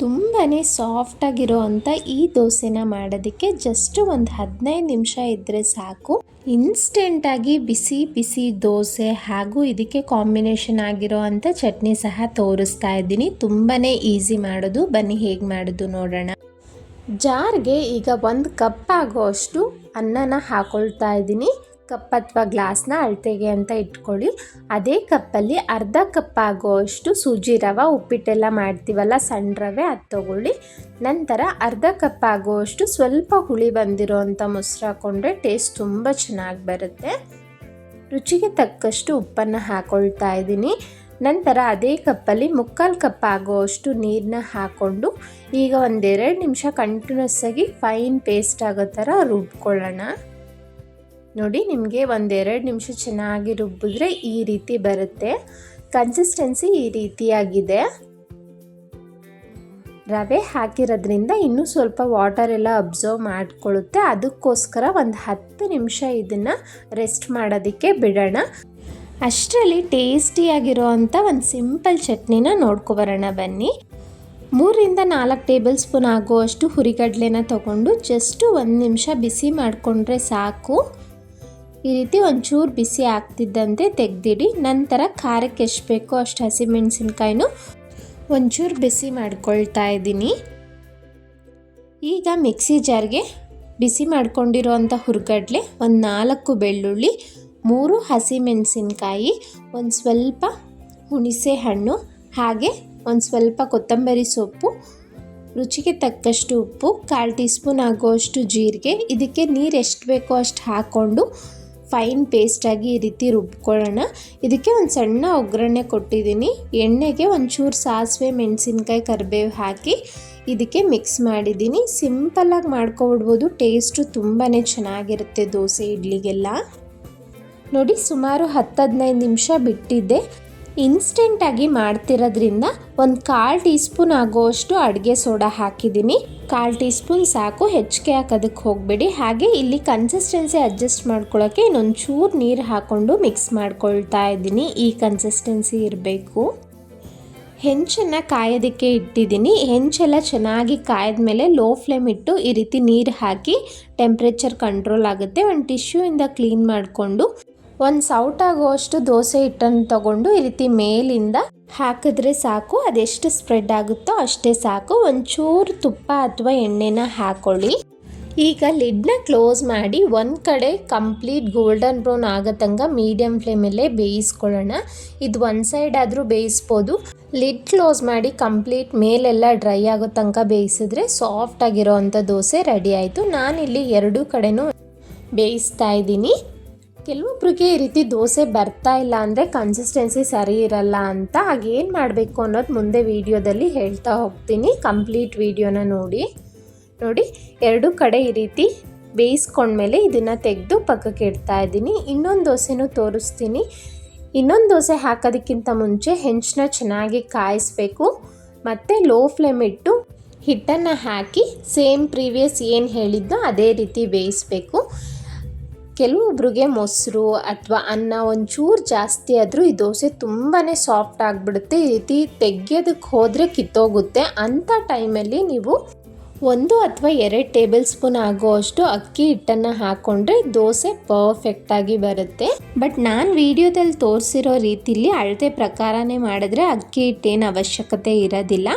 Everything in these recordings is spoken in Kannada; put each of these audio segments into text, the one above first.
ತುಂಬಾ ಸಾಫ್ಟಾಗಿರೋ ಅಂಥ ಈ ದೋಸೆನ ಮಾಡೋದಕ್ಕೆ ಜಸ್ಟ್ ಒಂದು 15 ನಿಮಿಷ ಇದ್ದರೆ ಸಾಕು. ಇನ್ಸ್ಟೆಂಟಾಗಿ ಬಿಸಿ ಬಿಸಿ ದೋಸೆ ಹಾಗೂ ಇದಕ್ಕೆ ಕಾಂಬಿನೇಷನ್ ಆಗಿರೋ ಅಂಥ ಚಟ್ನಿ ಸಹ ತೋರಿಸ್ತಾ ಇದ್ದೀನಿ. ತುಂಬಾ ಈಸಿ ಮಾಡೋದು. ಬನ್ನಿ ಹೇಗೆ ಮಾಡೋದು ನೋಡೋಣ. ಜಾರ್ಗೆ ಈಗ 1 ಕಪ್ ಆಗೋಷ್ಟು ಅನ್ನನ ಹಾಕೊಳ್ತಾ ಇದ್ದೀನಿ. ಕಪ್ ಅಥವಾ ಗ್ಲಾಸ್ನ ಅಳತೆಗೆ ಅಂತ ಇಟ್ಕೊಳ್ಳಿ. ಅದೇ ಕಪ್ಪಲ್ಲಿ ಅರ್ಧ ಕಪ್ ಆಗೋಷ್ಟು ಸೂಜಿ ರವೆ, ಉಪ್ಪಿಟ್ಟೆಲ್ಲ ಮಾಡ್ತೀವಲ್ಲ ಸಣ್ಣ ರವೆ, ಅದು ತಗೊಳ್ಳಿ. ನಂತರ ಅರ್ಧ ಕಪ್ ಆಗೋಷ್ಟು ಸ್ವಲ್ಪ ಹುಳಿ ಬಂದಿರೋ ಅಂಥ ಮೊಸರು ಹಾಕ್ಕೊಂಡ್ರೆ ಟೇಸ್ಟ್ ತುಂಬ ಚೆನ್ನಾಗಿ ಬರುತ್ತೆ. ರುಚಿಗೆ ತಕ್ಕಷ್ಟು ಉಪ್ಪನ್ನು ಹಾಕೊಳ್ತಾ ಇದ್ದೀನಿ. ನಂತರ ಅದೇ ಕಪ್ಪಲ್ಲಿ 3/4 ಕಪ್ ಆಗೋಷ್ಟು ನೀರನ್ನ ಹಾಕ್ಕೊಂಡು ಈಗ 1-2 ನಿಮಿಷ ಕಂಟಿನ್ಯೂಸ್ ಆಗಿ ಫೈನ್ ಪೇಸ್ಟ್ ಆಗೋ ಥರ ರುಬ್ಕೊಳ್ಳೋಣ. ನೋಡಿ, ನಿಮಗೆ 1-2 ನಿಮಿಷ ಚೆನ್ನಾಗಿ ರುಬ್ಬಿದ್ರೆ ಈ ರೀತಿ ಬರುತ್ತೆ. ಕನ್ಸಿಸ್ಟೆನ್ಸಿ ಈ ರೀತಿಯಾಗಿದೆ. ರವೆ ಹಾಕಿರೋದ್ರಿಂದ ಇನ್ನೂ ಸ್ವಲ್ಪ ವಾಟರ್ ಎಲ್ಲ ಅಬ್ಸರ್ವ್ ಮಾಡ್ಕೊಳ್ಳುತ್ತೆ. ಅದಕ್ಕೋಸ್ಕರ ಒಂದು 10 ನಿಮಿಷ ಇದನ್ನು ರೆಸ್ಟ್ ಮಾಡೋದಕ್ಕೆ ಬಿಡೋಣ. ಅಷ್ಟರಲ್ಲಿ ಟೇಸ್ಟಿಯಾಗಿರೋ ಅಂಥ ಒಂದು ಸಿಂಪಲ್ ಚಟ್ನಿನ ನೋಡ್ಕೊಬರೋಣ ಬನ್ನಿ. 3-4 ಟೇಬಲ್ ಸ್ಪೂನ್ ಆಗುವಷ್ಟು ಹುರಿಗಡಲೆನ ತೊಗೊಂಡು ಜಸ್ಟ್ 1 ನಿಮಿಷ ಬಿಸಿ ಮಾಡಿಕೊಂಡ್ರೆ ಸಾಕು. ಈ ರೀತಿ ಒಂಚೂರು ಬಿಸಿ ಆಗ್ತಿದ್ದಂತೆ ತೆಗೆದಿಡಿ. ನಂತರ ಖಾರಕ್ಕೆ ಎಷ್ಟು ಬೇಕೋ ಅಷ್ಟು ಹಸಿಮೆಣಸಿನ್ಕಾಯಿನೂ ಒಂಚೂರು ಬಿಸಿ ಮಾಡ್ಕೊಳ್ತಾ ಇದ್ದೀನಿ. ಈಗ ಮಿಕ್ಸಿ ಜಾರ್ಗೆ ಬಿಸಿ ಮಾಡ್ಕೊಂಡಿರೋ ಅಂಥ ಹುರಿಗಡಲೆ, 4 ಬೆಳ್ಳುಳ್ಳಿ, 3 ಹಸಿಮೆಣಸಿನ್ಕಾಯಿ, ಒಂದು ಸ್ವಲ್ಪ ಹುಣಸೆ ಹಣ್ಣು, ಹಾಗೆ ಒಂದು ಸ್ವಲ್ಪ ಕೊತ್ತಂಬರಿ ಸೊಪ್ಪು, ರುಚಿಗೆ ತಕ್ಕಷ್ಟು ಉಪ್ಪು, 1/4 ಟೀ ಸ್ಪೂನ್ ಆಗುವಷ್ಟು ಜೀರಿಗೆ. ಇದಕ್ಕೆ ನೀರು ಎಷ್ಟು ಬೇಕೋ ಅಷ್ಟು ಹಾಕ್ಕೊಂಡು ಫೈನ್ ಪೇಸ್ಟಾಗಿ ಈ ರೀತಿ ರುಬ್ಕೊಳ್ಳೋಣ. ಇದಕ್ಕೆ ಒಂದು ಸಣ್ಣ ಒಗ್ಗರಣೆ ಕೊಟ್ಟಿದ್ದೀನಿ. ಎಣ್ಣೆಗೆ ಒಂಚೂರು ಸಾಸಿವೆ, ಮೆಣಸಿನ್ಕಾಯಿ, ಕರಿಬೇವು ಹಾಕಿ ಇದಕ್ಕೆ ಮಿಕ್ಸ್ ಮಾಡಿದ್ದೀನಿ. ಸಿಂಪಲ್ಲಾಗಿ ಮಾಡ್ಕೊಬಿಡ್ಬೋದು. ಟೇಸ್ಟು ತುಂಬಾ ಚೆನ್ನಾಗಿರುತ್ತೆ ದೋಸೆ ಇಡ್ಲಿಗೆಲ್ಲ. ನೋಡಿ, ಸುಮಾರು 10-15 ನಿಮಿಷ ಬಿಟ್ಟಿದ್ದೆ. ಇನ್ಸ್ಟೆಂಟಾಗಿ ಮಾಡ್ತಿರೋದ್ರಿಂದ ಒಂದು 1/4 ಟೀ ಸ್ಪೂನ್ ಆಗೋಷ್ಟು ಅಡುಗೆ ಸೋಡಾ ಹಾಕಿದ್ದೀನಿ. 1/4 ಟೀ ಸ್ಪೂನ್ ಸಾಕು, ಹೆಚ್ಚಿಗೆ ಹಾಕೋದಕ್ಕೆ ಹೋಗಬೇಡಿ. ಹಾಗೆ ಇಲ್ಲಿ ಕನ್ಸಿಸ್ಟೆನ್ಸಿ ಅಡ್ಜಸ್ಟ್ ಮಾಡ್ಕೊಳ್ಳೋಕ್ಕೆ ಇನ್ನೊಂದು ಚೂರು ನೀರು ಹಾಕ್ಕೊಂಡು ಮಿಕ್ಸ್ ಮಾಡ್ಕೊಳ್ತಾ ಇದ್ದೀನಿ. ಈ ಕನ್ಸಿಸ್ಟೆನ್ಸಿ ಇರಬೇಕು. ಹೆಂಚನ್ನು ಕಾಯೋದಕ್ಕೆ ಇಟ್ಟಿದ್ದೀನಿ. ಹೆಂಚೆಲ್ಲ ಚೆನ್ನಾಗಿ ಕಾಯ್ದ ಮೇಲೆ ಲೋ ಫ್ಲೇಮ್ ಇಟ್ಟು ಈ ರೀತಿ ನೀರು ಹಾಕಿ ಟೆಂಪ್ರೇಚರ್ ಕಂಟ್ರೋಲ್ ಆಗುತ್ತೆ. ಒಂದು ಟಿಶ್ಯೂಯಿಂದ ಕ್ಲೀನ್ ಮಾಡಿಕೊಂಡು ಒಂದು ಸೌಟಾಗುವಷ್ಟು ದೋಸೆ ಹಿಟ್ಟನ್ನು ತಗೊಂಡು ಈ ರೀತಿ ಮೇಲಿಂದ ಹಾಕಿದ್ರೆ ಸಾಕು. ಅದೆಷ್ಟು ಸ್ಪ್ರೆಡ್ ಆಗುತ್ತೋ ಅಷ್ಟೇ ಸಾಕು. ಒಂಚೂರು ತುಪ್ಪ ಅಥವಾ ಎಣ್ಣೆನ ಹಾಕೊಳ್ಳಿ. ಈಗ ಲಿಡ್ನ ಕ್ಲೋಸ್ ಮಾಡಿ ಒಂದು ಕಡೆ ಕಂಪ್ಲೀಟ್ ಗೋಲ್ಡನ್ ಬ್ರೌನ್ ಆಗೋ ತನಕ ಮೀಡಿಯಮ್ ಫ್ಲೇಮಲ್ಲೇ ಬೇಯಿಸ್ಕೊಳ್ಳೋಣ. ಇದು ಒಂದು ಸೈಡ್ ಆದರೂ ಬೇಯಿಸ್ಬೋದು. ಲಿಡ್ ಕ್ಲೋಸ್ ಮಾಡಿ ಕಂಪ್ಲೀಟ್ ಮೇಲೆಲ್ಲ ಡ್ರೈ ಆಗೋ ತನಕ ಬೇಯಿಸಿದ್ರೆ ಸಾಫ್ಟ್ ಆಗಿರೋ ಅಂಥ ದೋಸೆ ರೆಡಿ ಆಯಿತು. ನಾನಿಲ್ಲಿ 2 ಕಡೆನೂ ಬೇಯಿಸ್ತಾ ಇದ್ದೀನಿ. ಕೆಲವೊಬ್ರಿಗೆ ಈ ರೀತಿ ದೋಸೆ ಬರ್ತಾ ಇಲ್ಲ ಅಂದರೆ ಕನ್ಸಿಸ್ಟೆನ್ಸಿ ಸರಿ ಇರಲ್ಲ ಅಂತ. ಹಾಗೇನು ಮಾಡಬೇಕು ಅನ್ನೋದು ಮುಂದೆ ವಿಡಿಯೋದಲ್ಲಿ ಹೇಳ್ತಾ ಹೋಗ್ತೀನಿ. ಕಂಪ್ಲೀಟ್ ವಿಡಿಯೋನ ನೋಡಿ. 2 ಕಡೆ ಈ ರೀತಿ ಬೇಯಿಸ್ಕೊಂಡ್ಮೇಲೆ ಇದನ್ನು ತೆಗೆದು ಪಕ್ಕಕ್ಕೆ ಇಡ್ತಾ ಇದ್ದೀನಿ. ಇನ್ನೊಂದು ದೋಸೆನೂ ತೋರಿಸ್ತೀನಿ. ಇನ್ನೊಂದು ದೋಸೆ ಹಾಕೋದಕ್ಕಿಂತ ಮುಂಚೆ ಹೆಂಚನ್ನ ಚೆನ್ನಾಗಿ ಕಾಯಿಸ್ಬೇಕು. ಮತ್ತು ಲೋ ಫ್ಲೇಮ್ ಇಟ್ಟು ಹಿಟ್ಟನ್ನು ಹಾಕಿ ಸೇಮ್ ಪ್ರೀವಿಯಸ್ ಏನು ಹೇಳಿದ್ದೋ ಅದೇ ರೀತಿ ಬೇಯಿಸಬೇಕು. ಕೆಲವೊಬ್ರಿಗೆ ಮೊಸರು ಅಥವಾ ಅನ್ನ ಒಂಚೂರು ಜಾಸ್ತಿ ಆದರೂ ಈ ದೋಸೆ ತುಂಬಾ ಸಾಫ್ಟ್ ಆಗಿಬಿಡುತ್ತೆ. ಈ ರೀತಿ ತೆಗೆಯೋದಕ್ಕೆ ಹೋದರೆ ಕಿತ್ತೋಗುತ್ತೆ. ಅಂಥ ಟೈಮಲ್ಲಿ ನೀವು 1 ಅಥವಾ 2 ಟೇಬಲ್ ಸ್ಪೂನ್ ಆಗೋಷ್ಟು ಅಕ್ಕಿ ಹಿಟ್ಟನ್ನು ಹಾಕ್ಕೊಂಡ್ರೆ ದೋಸೆ ಪರ್ಫೆಕ್ಟಾಗಿ ಬರುತ್ತೆ. ಬಟ್ ನಾನು ವಿಡಿಯೋದಲ್ಲಿ ತೋರಿಸಿರೋ ರೀತಿಲಿ ಅಳತೆ ಪ್ರಕಾರನೇ ಮಾಡಿದ್ರೆ ಅಕ್ಕಿ ಹಿಟ್ಟೇನು ಅವಶ್ಯಕತೆ ಇರೋದಿಲ್ಲ.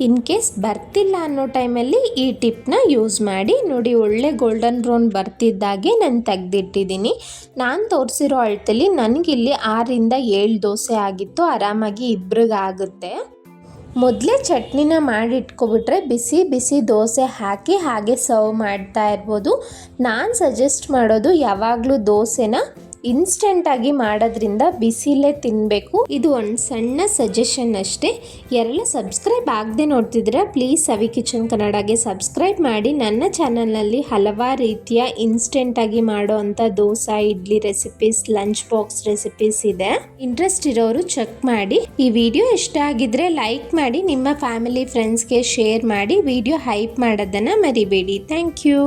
ಇನ್ ಕೇಸ್ ಬರ್ತಿಲ್ಲ ಅನ್ನೋ ಟೈಮಲ್ಲಿ ಈ ಟಿಪ್ನ ಯೂಸ್ ಮಾಡಿ. ನೋಡಿ, ಒಳ್ಳೆ ಗೋಲ್ಡನ್ ಬ್ರೌನ್ ಬರ್ತಿದ್ದಾಗೆ ನಾನು ತೆಗೆದಿಟ್ಟಿದ್ದೀನಿ. ನಾನು ತೋರಿಸಿರೋ ಅಳತೆಲಿ ನನಗಿಲ್ಲಿ 6-7 ದೋಸೆ ಆಗಿತ್ತು. ಆರಾಮಾಗಿ ಇಬ್ಬರಿಗಾಗುತ್ತೆ. ಮೊದಲೇ ಚಟ್ನಿನ ಮಾಡಿಟ್ಕೊಬಿಟ್ರೆ ಬಿಸಿ ಬಿಸಿ ದೋಸೆ ಹಾಕಿ ಹಾಗೆ ಸರ್ವ್ ಮಾಡ್ತಾ ಇರ್ಬೋದು. ನಾನು ಸಜೆಸ್ಟ್ ಮಾಡೋದು ಯಾವಾಗಲೂ ದೋಸೆನ ಇನ್ಸ್ಟೆಂಟಾಗಿ ಮಾಡೋದ್ರಿಂದ ಬಿಸಿಲೇ ತಿನ್ನಬೇಕು. ಇದು ಒಂದು ಸಣ್ಣ ಸಜೆಷನ್ ಅಷ್ಟೇ. ಯಾರೆಲ್ಲ ಸಬ್ಸ್ಕ್ರೈಬ್ ಆಗದೆ ನೋಡ್ತಿದ್ದೀರಾ ಪ್ಲೀಸ್ ಸವಿ ಕಿಚನ್ ಕನ್ನಡಗೆ ಸಬ್ಸ್ಕ್ರೈಬ್ ಮಾಡಿ. ನನ್ನ ಚಾನಲ್ನಲ್ಲಿ ಹಲವಾರು ರೀತಿಯ ಇನ್ಸ್ಟೆಂಟಾಗಿ ಮಾಡೋ ಅಂಥ dosa, idli recipes, lunch box recipes ಇದೆ. ಇಂಟ್ರೆಸ್ಟ್ ಇರೋರು ಚೆಕ್ ಮಾಡಿ. ಈ ವಿಡಿಯೋ ಇಷ್ಟ ಆಗಿದ್ರೆ ಲೈಕ್ ಮಾಡಿ, ನಿಮ್ಮ ಫ್ಯಾಮಿಲಿ ಫ್ರೆಂಡ್ಸ್ಗೆ ಶೇರ್ ಮಾಡಿ. ವಿಡಿಯೋ ಹೈಪ್ ಮಾಡೋದನ್ನು ಮರಿಬೇಡಿ. Thank you.